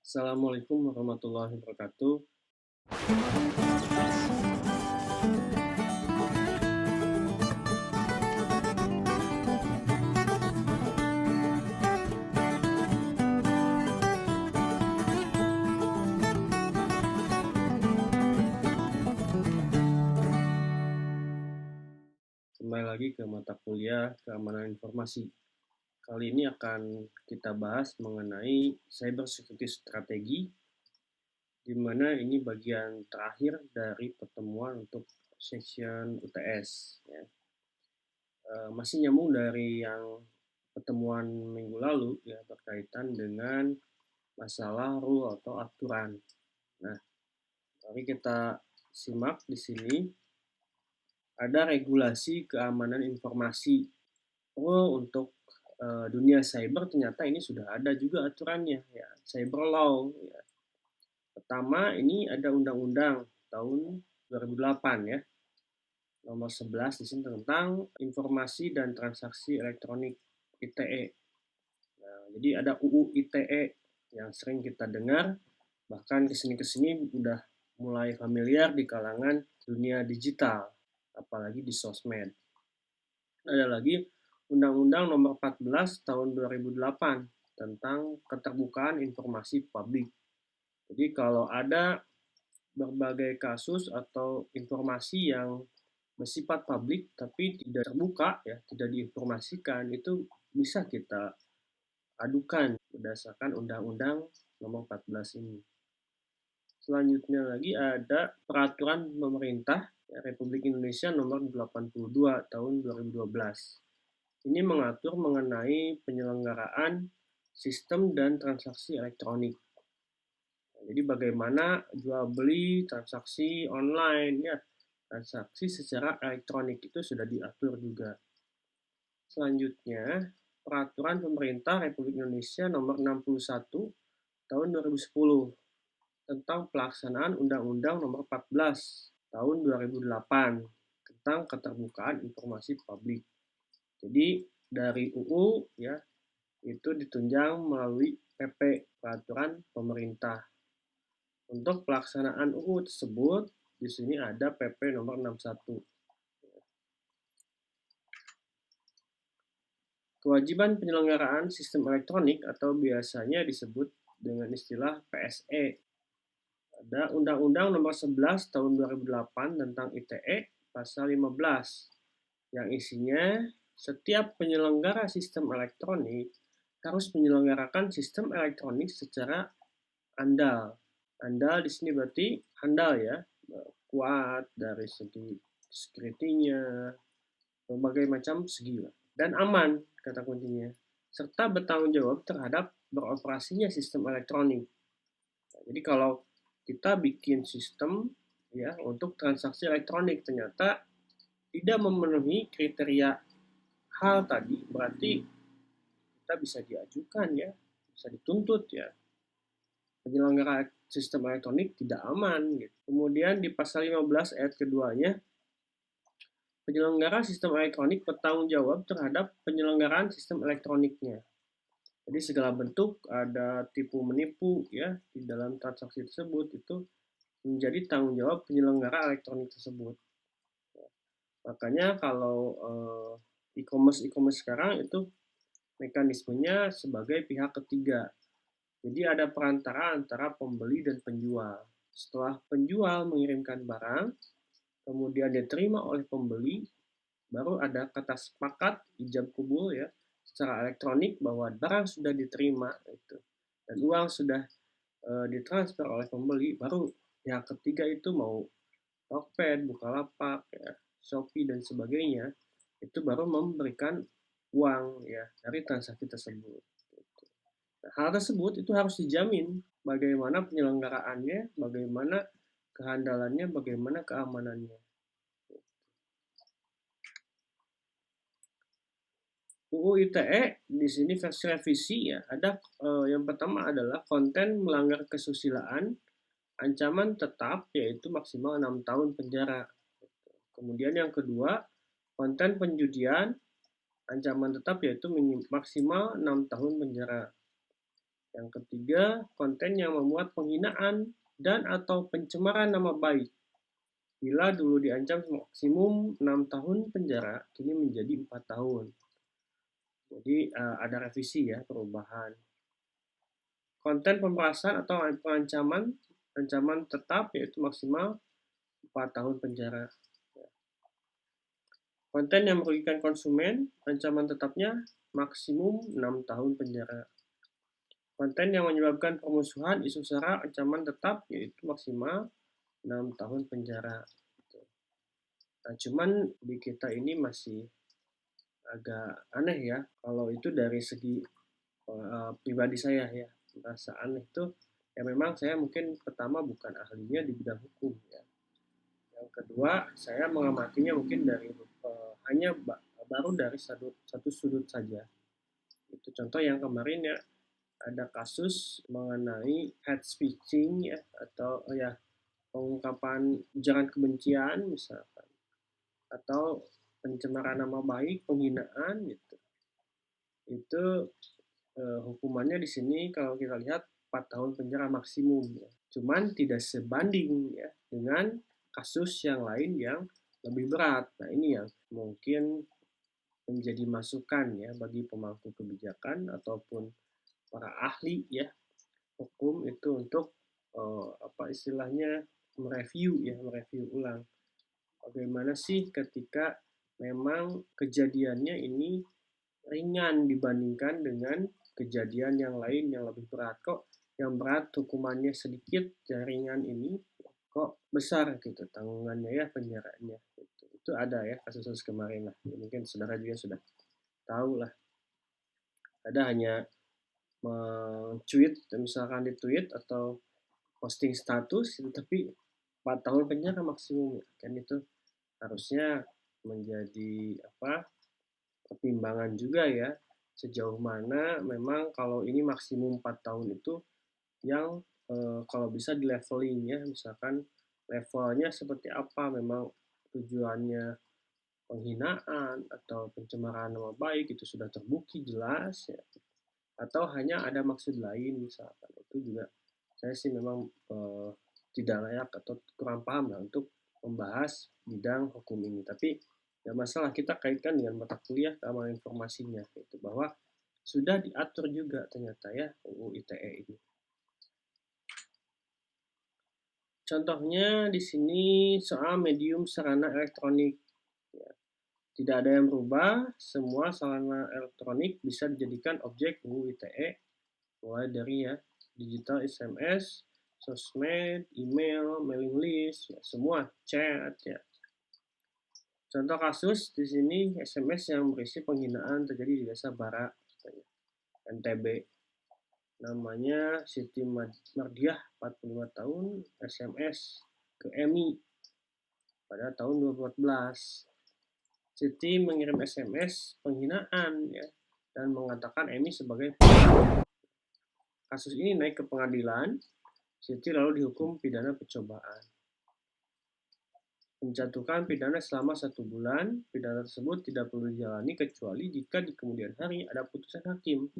Assalamualaikum warahmatullahi wabarakatuh. Kembali lagi ke mata kuliah keamanan informasi. Kali ini akan kita bahas mengenai cyber security strategi, di mana ini bagian terakhir dari pertemuan untuk section UTS. Ya. Masih nyambung dari yang pertemuan minggu lalu ya, berkaitan dengan masalah rule atau aturan. Nah, mari kita simak di sini. Ada regulasi keamanan informasi. Untuk dunia cyber ternyata ini sudah ada juga aturannya ya, cyber law ya. Pertama ini ada undang-undang tahun 2008 ya, nomor 11 di sini tentang informasi dan transaksi elektronik ITE. Nah, jadi ada UU ITE yang sering kita dengar, bahkan kesini-kesini udah mulai familiar di kalangan dunia digital, apalagi di sosmed. Ada lagi Undang-Undang Nomor 14 Tahun 2008 tentang keterbukaan informasi publik. Jadi kalau ada berbagai kasus atau informasi yang bersifat publik tapi tidak terbuka ya, tidak diinformasikan, itu bisa kita adukan berdasarkan Undang-Undang Nomor 14 ini. Selanjutnya lagi ada Peraturan Pemerintah Republik Indonesia Nomor 82 Tahun 2012. Ini mengatur mengenai penyelenggaraan sistem dan transaksi elektronik. Jadi bagaimana jual beli, transaksi online, ya, transaksi secara elektronik itu sudah diatur juga. Selanjutnya, Peraturan Pemerintah Republik Indonesia Nomor 61 Tahun 2010 tentang pelaksanaan Undang-Undang Nomor 14 Tahun 2008 tentang keterbukaan informasi publik. Jadi dari UU ya itu ditunjang melalui PP, Peraturan Pemerintah. Untuk pelaksanaan UU tersebut di sini ada PP nomor 61. Kewajiban penyelenggaraan sistem elektronik atau biasanya disebut dengan istilah PSE. Ada Undang-Undang Nomor 11 Tahun 2008 tentang ITE pasal 15 yang isinya setiap penyelenggara sistem elektronik harus menyelenggarakan sistem elektronik secara andal. Andal di sini berarti handal ya, kuat dari segi security-nya, berbagai macam segi lah. Dan aman, kata kuncinya. Serta bertanggung jawab terhadap beroperasinya sistem elektronik. Nah, jadi kalau kita bikin sistem ya untuk transaksi elektronik ternyata tidak memenuhi kriteria hal tadi, berarti kita bisa diajukan ya, bisa dituntut ya. Penyelenggara sistem elektronik tidak aman gitu. Kemudian di pasal 15 ayat keduanya, penyelenggara sistem elektronik bertanggung jawab terhadap penyelenggaraan sistem elektroniknya. Jadi segala bentuk ada tipu menipu ya di dalam transaksi tersebut itu menjadi tanggung jawab penyelenggara elektronik tersebut. Makanya kalau e-commerce sekarang itu mekanismenya sebagai pihak ketiga. Jadi ada perantara antara pembeli dan penjual. Setelah penjual mengirimkan barang, kemudian diterima oleh pembeli, baru ada kata sepakat ijab kabul ya secara elektronik bahwa barang sudah diterima itu dan uang sudah ditransfer oleh pembeli, baru pihak ketiga itu mau Tokped, Bukalapak, ya, Shopee dan sebagainya itu baru memberikan uang ya dari transaksi tersebut. Nah, hal tersebut itu harus dijamin bagaimana penyelenggaraannya, bagaimana kehandalannya, bagaimana keamanannya. UU ITE di sini versi revisi ya ada yang pertama adalah konten melanggar kesusilaan, ancaman tetap yaitu maksimal 6 tahun penjara. Kemudian yang kedua, konten penjudian, ancaman tetap yaitu maksimal 6 tahun penjara. Yang ketiga, konten yang memuat penghinaan dan atau pencemaran nama baik. Bila dulu diancam maksimum 6 tahun penjara, kini menjadi 4 tahun. Jadi ada revisi ya, perubahan. Konten pemerasan atau ancaman tetap yaitu maksimal 4 tahun penjara. Konten yang merugikan konsumen, ancaman tetapnya maksimum 6 tahun penjara. Konten yang menyebabkan permusuhan, isu sara, ancaman tetap yaitu maksimal 6 tahun penjara. Nah, cuman di kita ini masih agak aneh ya, kalau itu dari segi pribadi saya ya, merasa aneh itu ya memang saya mungkin pertama bukan ahlinya di bidang hukum ya. Yang kedua, saya mengamatinya mungkin dari hanya baru dari satu sudut saja. Itu contoh yang kemarin ya, ada kasus mengenai hate speeching ya, atau ya pengungkapan ujaran kebencian misalkan, atau pencemaran nama baik, penghinaan gitu. Itu hukumannya di sini kalau kita lihat 4 tahun penjara maksimum ya. Cuman tidak sebanding ya dengan kasus yang lain yang lebih berat. Nah, ini yang mungkin menjadi masukan ya bagi pemangku kebijakan ataupun para ahli ya hukum itu untuk apa istilahnya mereview ulang bagaimana sih ketika memang kejadiannya ini ringan dibandingkan dengan kejadian yang lain yang lebih berat. Kok yang berat hukumannya sedikit, yang ringan ini kok besar gitu tanggungannya ya penjaranya. Itu ada ya kasus-kasus kemarin lah. Ya, mungkin saudara juga sudah tahu lah. Ada hanya men-tweet misalkan di tweet atau posting status itu tapi 4 tahun penjara maksimum kan itu harusnya menjadi apa pertimbangan juga ya sejauh mana memang kalau ini maksimum 4 tahun itu yang kalau bisa di leveling ya misalkan levelnya seperti apa memang tujuannya penghinaan atau pencemaran nama baik itu sudah terbukti jelas ya atau hanya ada maksud lain misalkan itu juga saya sih memang tidak layak atau kurang paham lah untuk membahas bidang hukum ini tapi ya masalah kita kaitkan dengan mata kuliah keamanan informasinya itu bahwa sudah diatur juga ternyata ya UU ITE ini. Contohnya di sini soal medium sarana elektronik. Ya, tidak ada yang berubah, semua sarana elektronik bisa dijadikan objek UU ITE, mulai dari ya digital SMS, sosmed, email, mailing list, ya, semua chat ya. Contoh kasus di sini SMS yang berisi penghinaan terjadi di Desa Bara, NTB. Namanya Siti Mardiah, 45 tahun, SMS ke Emi pada tahun 2014. Siti mengirim SMS penghinaan ya dan mengatakan Emi sebagai penghinaan. Kasus ini naik ke pengadilan. Siti lalu dihukum pidana percobaan. Menjatuhkan pidana selama 1 bulan. Pidana tersebut tidak perlu dijalani kecuali jika di kemudian hari ada putusan hakim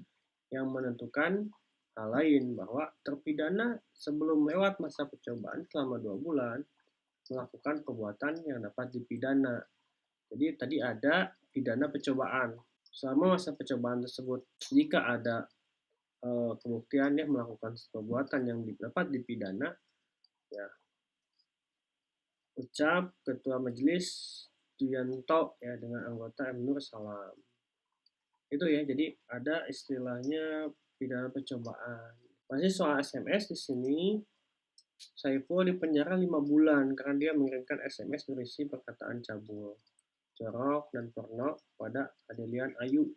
yang menentukan hal lain bahwa terpidana sebelum lewat masa percobaan selama 2 bulan melakukan perbuatan yang dapat dipidana. Jadi tadi ada pidana percobaan. Selama masa percobaan tersebut, jika ada kebuktian yang melakukan perbuatan yang dapat dipidana, ya ucap Ketua Majelis Duyanto ya dengan anggota M. Nur Salam. Itu ya, jadi ada istilahnya pidana percobaan. Masih soal SMS di sini, Saiful dipenjara 5 bulan karena dia mengirimkan SMS berisi perkataan cabul, jorok, dan porno pada Adelian Ayu.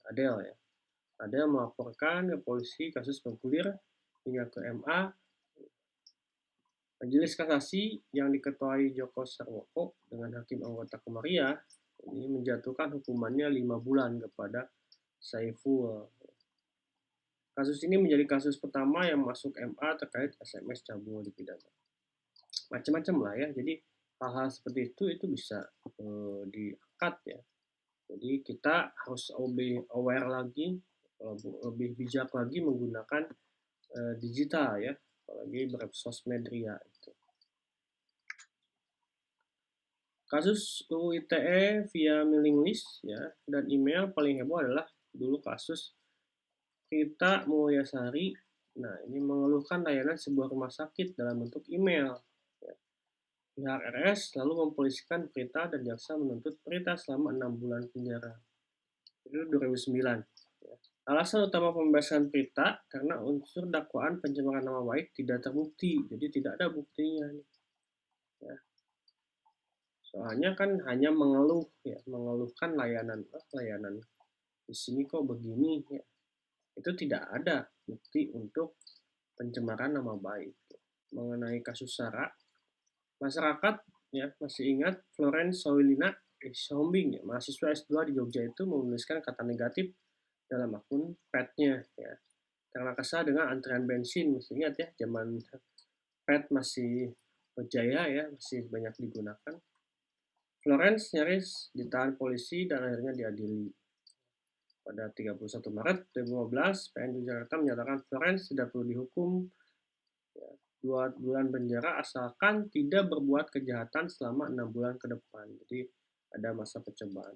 Adel ya. Adel melaporkan ke polisi kasus bergulir hingga ke MA. Majelis Kasasi yang diketuai Joko Sarwoko dengan hakim anggota Komaria ini menjatuhkan hukumannya 5 bulan kepada Saiful. Kasus ini menjadi kasus pertama yang masuk MA terkait SMS cabul dipidana. Macam-macam lah ya. Jadi hal-hal seperti itu bisa diangkat ya. Jadi kita harus lebih aware lagi, lebih bijak lagi menggunakan digital ya, apalagi bersosmed ria itu. Kasus UU ITE via mailing list ya dan email paling heboh adalah dulu kasus Rita Mulyasari. Nah, ini mengeluhkan layanan sebuah rumah sakit dalam bentuk email. Ya. Pihak RS lalu mempolisikan Prita dan jaksa menuntut Prita selama 6 bulan penjara. Itu 2009. Ya. Alasan utama pembebasan Prita karena unsur dakwaan pencemaran nama baik tidak terbukti, jadi tidak ada buktinya. Ya. Soalnya kan hanya mengeluh, ya, mengeluhkan layanan, layanan di sini kok begini, ya. Itu tidak ada bukti untuk pencemaran nama baik. Mengenai kasus Sarah, masyarakat ya masih ingat Florence Soilina Sombing, ya, mahasiswa S2 di Jogja itu menuliskan kata negatif dalam akun pet-nya ya. Karena kesal dengan antrian bensin, masih ingat ya zaman pet masih berjaya ya, masih banyak digunakan. Florence nyaris ditahan polisi dan akhirnya diadili. Pada 31 Maret 2015, PN Jakarta menyatakan Florence tidak perlu dihukum 2 bulan penjara asalkan tidak berbuat kejahatan selama 6 bulan ke depan. Jadi ada masa percobaan.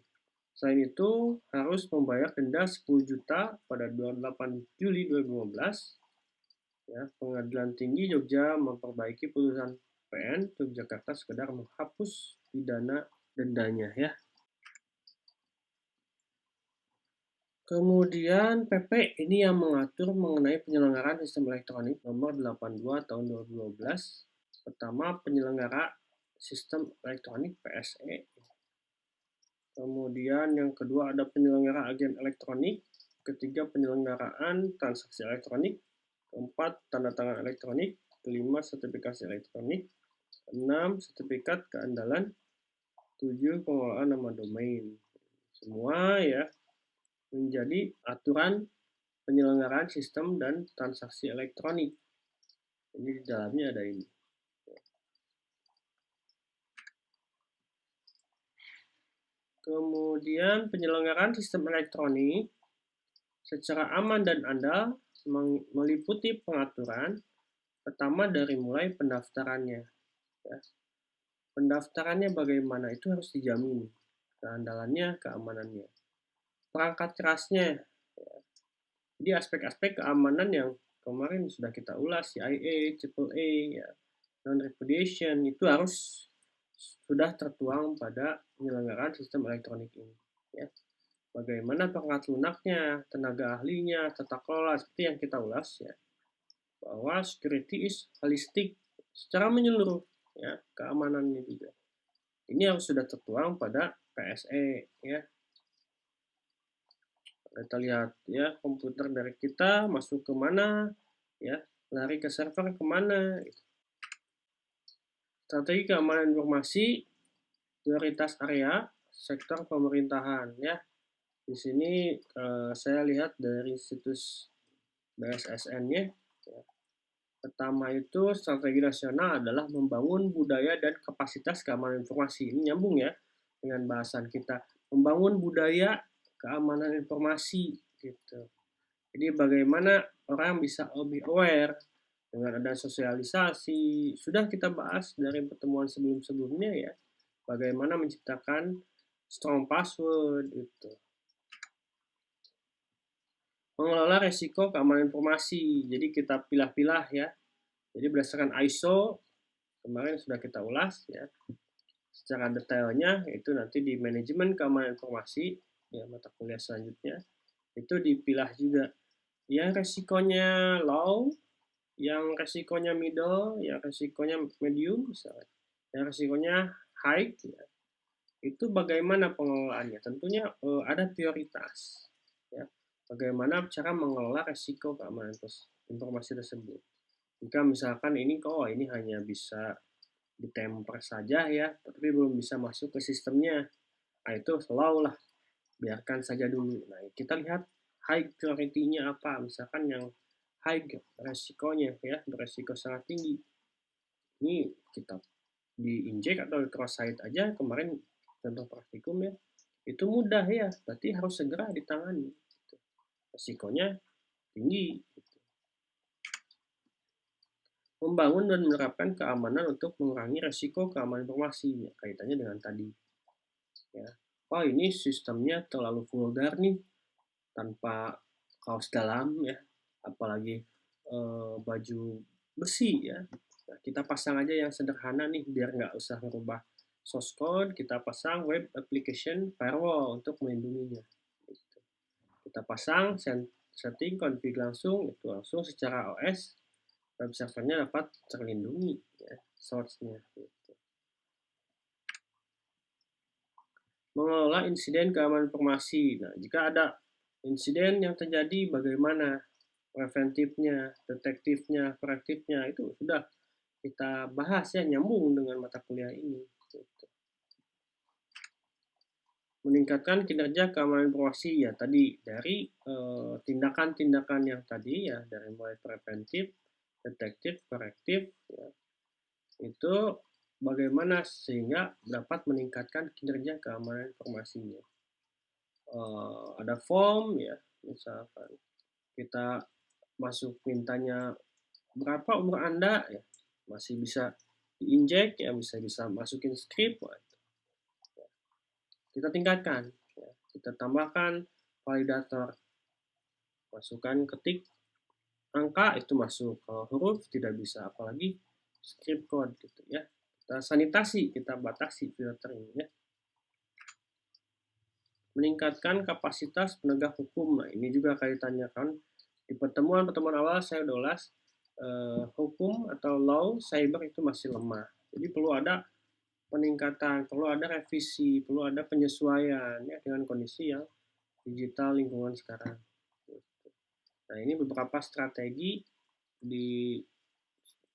Selain itu, harus membayar denda 10 juta pada 28 Juli 2015. Ya, Pengadilan Tinggi Jogja memperbaiki putusan PN Yogyakarta sekedar menghapus pidana dendanya ya. Kemudian PP ini yang mengatur mengenai penyelenggaraan sistem elektronik nomor 82 tahun 2012. Pertama, penyelenggara sistem elektronik PSE. Kemudian yang kedua ada penyelenggara agen elektronik. Ketiga, penyelenggaraan transaksi elektronik. Keempat, tanda tangan elektronik. Kelima, sertifikasi elektronik. 6, sertifikat keandalan. 7, pengelolaan nama domain. Semua ya menjadi aturan penyelenggaraan sistem dan transaksi elektronik. Ini di dalamnya ada ini. Kemudian penyelenggaraan sistem elektronik secara aman dan andal meliputi pengaturan pertama dari mulai pendaftarannya. Ya. Pendaftarannya bagaimana itu harus dijamin keandalannya, keamanannya. Perangkat kerasnya, ya. Jadi aspek-aspek keamanan yang kemarin sudah kita ulas, CIA, AAA, ya, non-repudiation itu harus sudah tertuang pada penyelenggaraan sistem elektronik ini. Ya. Bagaimana perangkat lunaknya, tenaga ahlinya, tata kelola, seperti yang kita ulas ya, bahwa security is holistic secara menyeluruh, ya, keamanannya juga. Ini harus sudah tertuang pada PSE, ya. Kita lihat ya komputer dari kita masuk ke mana, ya, lari ke server kemana. Strategi keamanan informasi, prioritas area, sektor pemerintahan, ya. Di sini saya lihat dari situs BSSN-nya. Ya. Pertama itu strategi nasional adalah membangun budaya dan kapasitas keamanan informasi. Ini nyambung ya dengan bahasan kita. Membangun budaya keamanan informasi gitu. Jadi bagaimana orang bisa lebih aware dengan ada sosialisasi. Sudah kita bahas dari pertemuan sebelum-sebelumnya ya. Bagaimana menciptakan strong password gitu. Mengelola resiko keamanan informasi. Jadi kita pilah-pilah ya. Jadi berdasarkan ISO kemarin sudah kita ulas ya. Secara detailnya itu nanti di manajemen keamanan informasi ya mata kuliah selanjutnya itu dipilah juga yang resikonya low, yang resikonya middle, yang resikonya medium misalnya, yang resikonya high ya. Itu bagaimana pengelolaannya? Tentunya ada prioritas ya. Bagaimana cara mengelola resiko keamanan informasi tersebut. Jika misalkan ini kok ini hanya bisa ditemper saja ya, tapi belum bisa masuk ke sistemnya. Nah, itu slow lah, biarkan saja dulu. Nah, kita lihat high priority-nya apa, misalkan yang high resikonya ya, beresiko sangat tinggi. Ini kita diinjek atau cross site aja kemarin contoh praktikum ya, itu mudah ya, berarti harus segera ditangani. Resikonya tinggi. Membangun dan menerapkan keamanan untuk mengurangi resiko keamanan informasi, ya, kaitannya dengan tadi. Ya. Oh, ini sistemnya terlalu vulgar nih, tanpa kaos dalam ya, apalagi baju besi ya. Nah, kita pasang aja yang sederhana nih biar nggak usah merubah source code, kita pasang web application firewall untuk melindunginya. Gitu. Kita pasang setting config langsung, itu langsung secara OS web servernya dapat terlindungi ya, source-nya. Gitu. Mengelola insiden keamanan informasi. Nah, jika ada insiden yang terjadi, bagaimana preventifnya, detektifnya, korektifnya, itu sudah kita bahas ya, nyambung dengan mata kuliah ini. Gitu. Meningkatkan kinerja keamanan informasi ya tadi dari tindakan-tindakan yang tadi ya, dari mulai preventif, detektif, korektif ya, itu bagaimana sehingga dapat meningkatkan kinerja keamanan informasinya. Ada form ya, misalkan kita masuk mintanya berapa umur Anda ya, masih bisa diinjek ya, bisa masukin script, kita tingkatkan ya. Kita tambahkan validator, masukkan ketik angka itu masuk, kalau huruf tidak bisa, apalagi script code gitu ya. Kita sanitasi, kita batasi filtering ya. Meningkatkan kapasitas penegak hukum. Nah, ini juga kaitannya kan di pertemuan-pertemuan awal saya udah ulas, hukum atau law cyber itu masih lemah. Jadi perlu ada peningkatan, perlu ada revisi, perlu ada penyesuaian ya dengan kondisi yang digital lingkungan sekarang. Nah, ini beberapa strategi di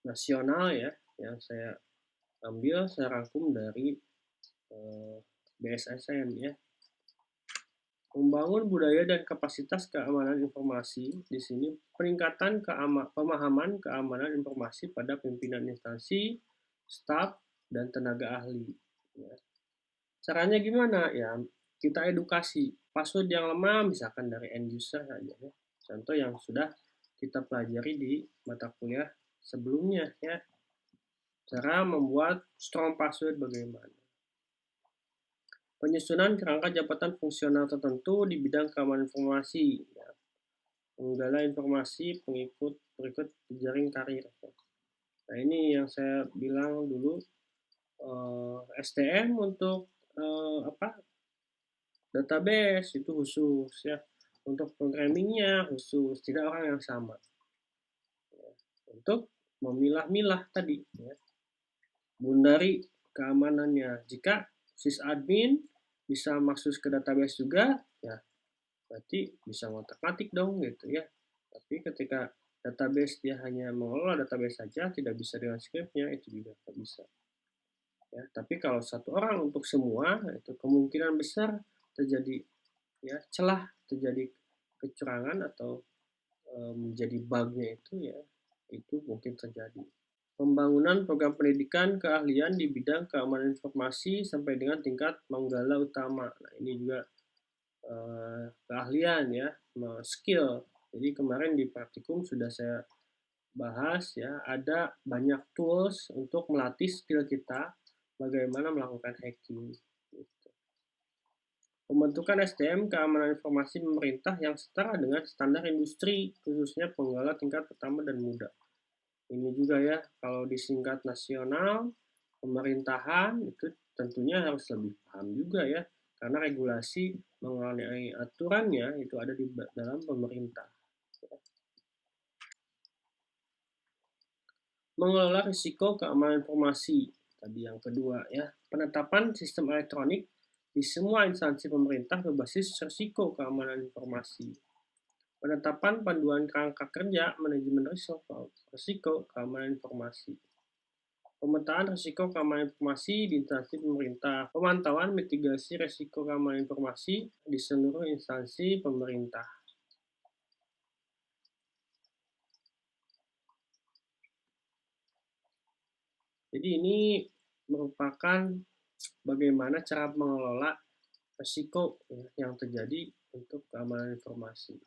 nasional ya yang saya ambil, saya rangkum dari BSSN ya. Membangun budaya dan kapasitas keamanan informasi di sini, peningkatan pemahaman keamanan informasi pada pimpinan instansi, staf, dan tenaga ahli. Ya. Caranya gimana? Ya, kita edukasi. Password yang lemah misalkan dari end user saja ya. Contoh yang sudah kita pelajari di mata kuliah sebelumnya ya. Cara membuat strong password bagaimana? Penyusunan kerangka jabatan fungsional tertentu di bidang keamanan informasi. Ya. Menggala informasi pengikut berikut jejaring karir. Nah, ini yang saya bilang dulu, STM untuk apa? Database itu khusus ya. Untuk programmingnya khusus, tidak orang yang sama. Ya. Untuk memilah-milah tadi ya. Bundari keamanannya. Jika sysadmin bisa masuk ke database juga, ya berarti bisa ngotak-ngatik dong gitu ya. Tapi ketika database dia hanya mengelola database saja, tidak bisa dengan scriptnya, itu juga tidak bisa. Ya, tapi kalau satu orang untuk semua, itu kemungkinan besar terjadi ya celah, terjadi kecurangan atau menjadi bugnya itu ya, itu mungkin terjadi. Pembangunan program pendidikan keahlian di bidang keamanan informasi sampai dengan tingkat manggala utama. Nah, ini juga keahlian ya, skill. Jadi kemarin di praktikum sudah saya bahas ya, ada banyak tools untuk melatih skill kita bagaimana melakukan hacking. Gitu. Pembentukan SDM keamanan informasi pemerintah yang setara dengan standar industri, khususnya penggala tingkat pertama dan muda. Ini juga ya, kalau disingkat nasional, pemerintahan itu tentunya harus lebih paham juga ya, karena regulasi mengenai aturannya itu ada di dalam pemerintah. Mengelola risiko keamanan informasi, tadi yang kedua ya, penetapan sistem elektronik di semua instansi pemerintah berbasis risiko keamanan informasi. Penetapan panduan kerangka kerja manajemen risiko keamanan informasi. Pemetaan risiko keamanan informasi di instansi pemerintah, pemantauan mitigasi risiko keamanan informasi di seluruh instansi pemerintah. Jadi ini merupakan bagaimana cara mengelola risiko yang terjadi untuk keamanan informasi.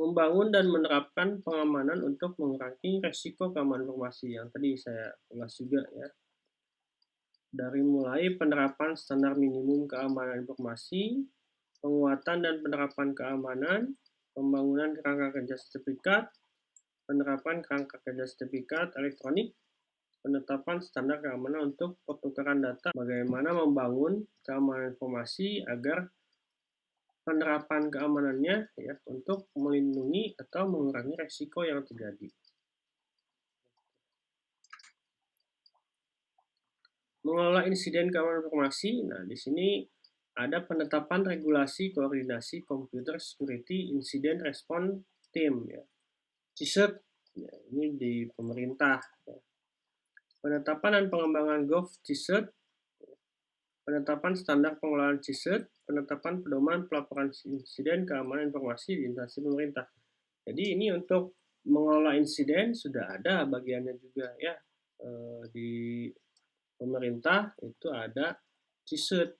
membangun dan menerapkan pengamanan untuk mengurangi resiko keamanan informasi yang tadi saya ulas juga ya. Dari mulai penerapan standar minimum keamanan informasi, penguatan dan penerapan keamanan, pembangunan kerangka kerja sertifikat, penerapan kerangka kerja sertifikat elektronik, penetapan standar keamanan untuk pertukaran data, bagaimana membangun keamanan informasi agar penerapan keamanannya ya untuk melindungi atau mengurangi resiko yang terjadi. Mengelola insiden keamanan informasi, nah di sini ada penetapan regulasi koordinasi Computer Security Incident Response Team ya. CISET, ya, ini di pemerintah. Ya. Penetapan dan pengembangan GovCISET, penetapan standar pengelolaan CISET, penetapan pedoman pelaporan insiden keamanan informasi di instansi pemerintah. Jadi ini untuk mengelola insiden sudah ada bagiannya juga ya. Di pemerintah itu ada CISET.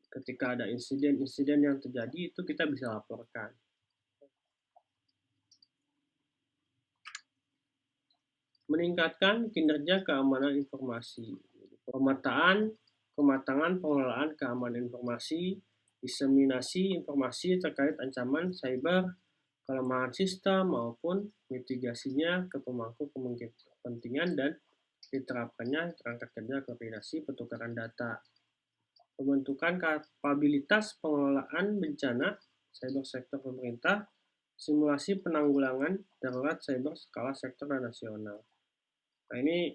Ketika ada insiden-insiden yang terjadi itu kita bisa laporkan. Meningkatkan kinerja keamanan informasi. Kematangan pengelolaan keamanan informasi, diseminasi informasi terkait ancaman cyber, kelemahan sistem maupun mitigasinya ke pemangku kepentingan dan diterapkannya kerangka kerja koordinasi pertukaran data. Pembentukan kapabilitas pengelolaan bencana cyber sektor pemerintah, simulasi penanggulangan darurat cyber skala sektor dan nasional. Nah ini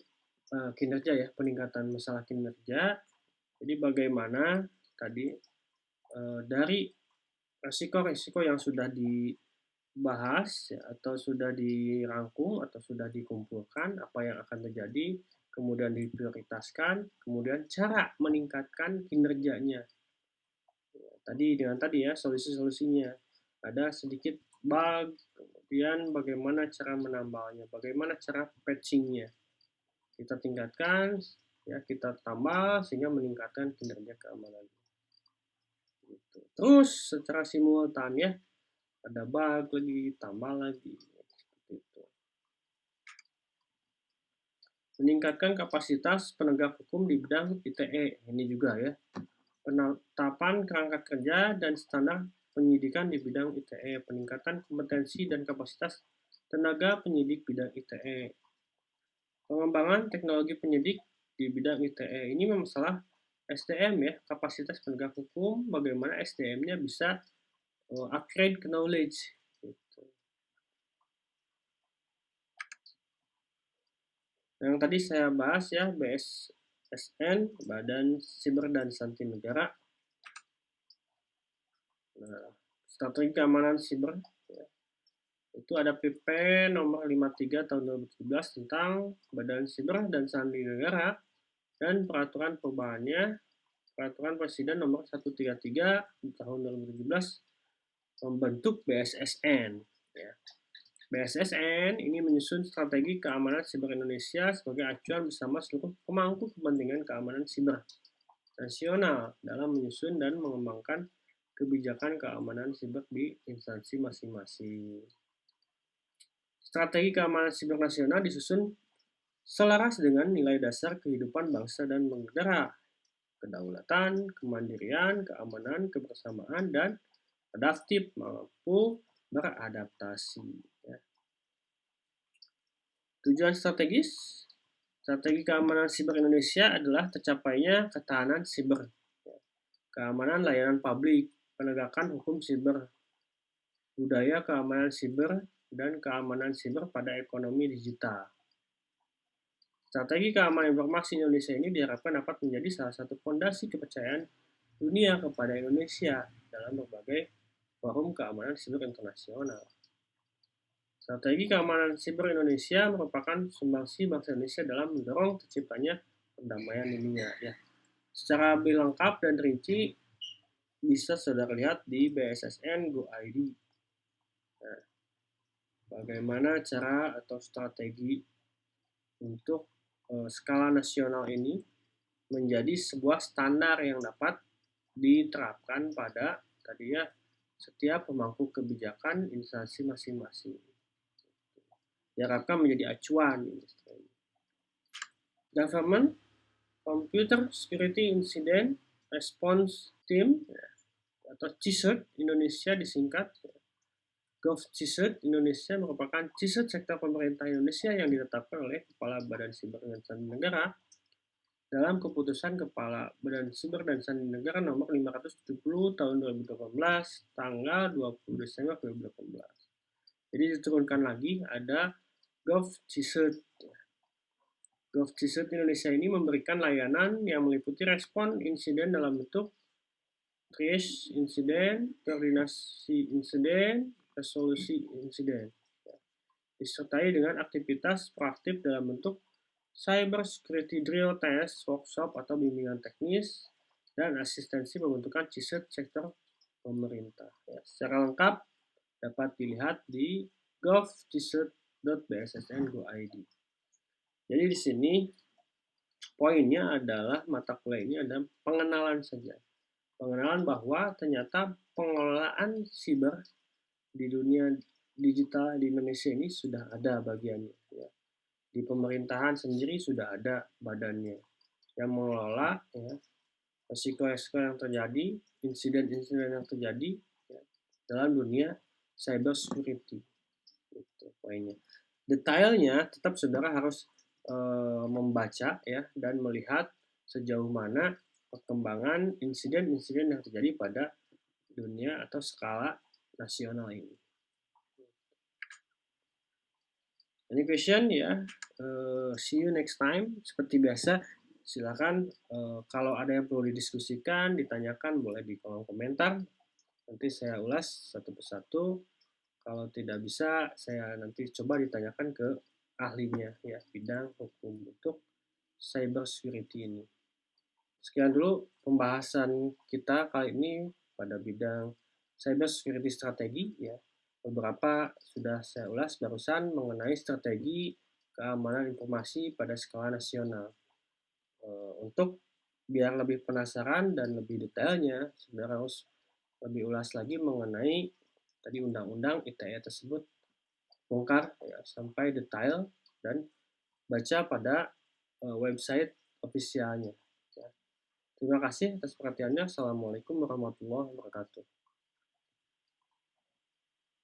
kinerja ya, peningkatan masalah kinerja. Jadi bagaimana tadi dari resiko-resiko yang sudah dibahas ya, atau sudah dirangkum atau sudah dikumpulkan apa yang akan terjadi, kemudian diprioritaskan, kemudian cara meningkatkan kinerjanya. Tadi dengan tadi ya solusi-solusinya. Ada sedikit bug, kemudian bagaimana cara menambahnya, bagaimana cara patchingnya. Kita tingkatkan, ya kita tambah sehingga meningkatkan kinerja keamanan. Gitu. Terus secara simultan ya, ada bug lagi, tambah lagi, seperti itu. Meningkatkan kapasitas penegak hukum di bidang ITE, ini juga ya. Penetapan kerangka kerja dan standar penyidikan di bidang ITE, peningkatan kompetensi dan kapasitas tenaga penyidik bidang ITE. Pengembangan teknologi penyidik di bidang ITE, ini masalah SDM ya, kapasitas penegak hukum, bagaimana SDM-nya bisa upgrade knowledge. Gitu. Yang tadi saya bahas ya, BSSN, Badan Siber dan Sandi Negara. Nah, strategi keamanan siber ya. Itu ada PP nomor 53 tahun 2017 tentang Badan Siber dan Sandi Negara dan peraturan perubahannya, peraturan Presiden nomor 133 tahun 2017 membentuk BSSN. Ya. BSSN ini menyusun strategi keamanan siber Indonesia sebagai acuan bersama seluruh pemangku kepentingan keamanan siber nasional dalam menyusun dan mengembangkan kebijakan keamanan siber di instansi masing-masing. Strategi keamanan siber nasional disusun selaras dengan nilai dasar kehidupan bangsa dan bernegara, kedaulatan, kemandirian, keamanan, kebersamaan, dan adaptif, mampu beradaptasi. Ya. Tujuan strategis, strategi keamanan siber Indonesia adalah tercapainya ketahanan siber, keamanan layanan publik, penegakan hukum siber, budaya keamanan siber, dan keamanan siber pada ekonomi digital. Strategi keamanan informasi Indonesia ini diharapkan dapat menjadi salah satu fondasi kepercayaan dunia kepada Indonesia dalam berbagai forum keamanan siber internasional. Strategi keamanan siber Indonesia merupakan sumbangsi bangsa Indonesia dalam mendorong terciptanya perdamaian dunia. Ya. Secara lebih lengkap dan rinci bisa saudara lihat di BSSN Go ID. Nah, bagaimana cara atau strategi untuk skala nasional ini menjadi sebuah standar yang dapat diterapkan pada tadi ya setiap pemangku kebijakan instansi masing-masing. Diharapkan menjadi acuan industri. Government Computer Security Incident Response Team atau CISERT Indonesia disingkat. GovCISERT Indonesia merupakan CISERT sektor pemerintah Indonesia yang ditetapkan oleh Kepala Badan Siber dan Sandi Negara dalam keputusan Kepala Badan Siber dan Sandi Negara nomor 570 tahun 2018 tanggal 20 Desember 2018. Jadi diturunkan lagi ada GovCISERT. GovCISERT Indonesia ini memberikan layanan yang meliputi respon insiden dalam bentuk triage insiden, koordinasi insiden, resolusi insiden. Disertai dengan aktivitas proaktif dalam bentuk cyber security drill test, workshop atau bimbingan teknis, dan asistensi pembentukan CISERT sektor pemerintah. Secara lengkap dapat dilihat di govcisert.bssn.go.id. Jadi di sini poinnya adalah mata kuliah ini adalah pengenalan saja. Pengenalan bahwa ternyata pengelolaan siber di dunia digital di Indonesia ini sudah ada bagiannya. Ya. Di pemerintahan sendiri sudah ada badannya yang mengelola ya, resiko-resiko yang terjadi, insiden-insiden yang terjadi ya, dalam dunia cyber security. Itu poinnya. Detailnya tetap saudara harus membaca ya dan melihat sejauh mana perkembangan insiden-insiden yang terjadi pada dunia atau skala nasional ini. Any question ya? See you next time. Seperti biasa, silakan kalau ada yang perlu didiskusikan, ditanyakan boleh di kolom komentar. Nanti saya ulas satu persatu. Kalau tidak bisa, saya nanti coba ditanyakan ke ahlinya ya bidang hukum untuk cyber security ini. Sekian dulu pembahasan kita kali ini pada bidang cyber security strategi ya. Beberapa sudah saya ulas barusan mengenai strategi keamanan informasi pada skala nasional. Untuk biar lebih penasaran dan lebih detailnya, saudara harus lebih ulas lagi mengenai tadi undang-undang ITE tersebut, bongkar ya, sampai detail dan baca pada website ofisialnya. Ya. Terima kasih atas perhatiannya. Assalamualaikum warahmatullahi wabarakatuh.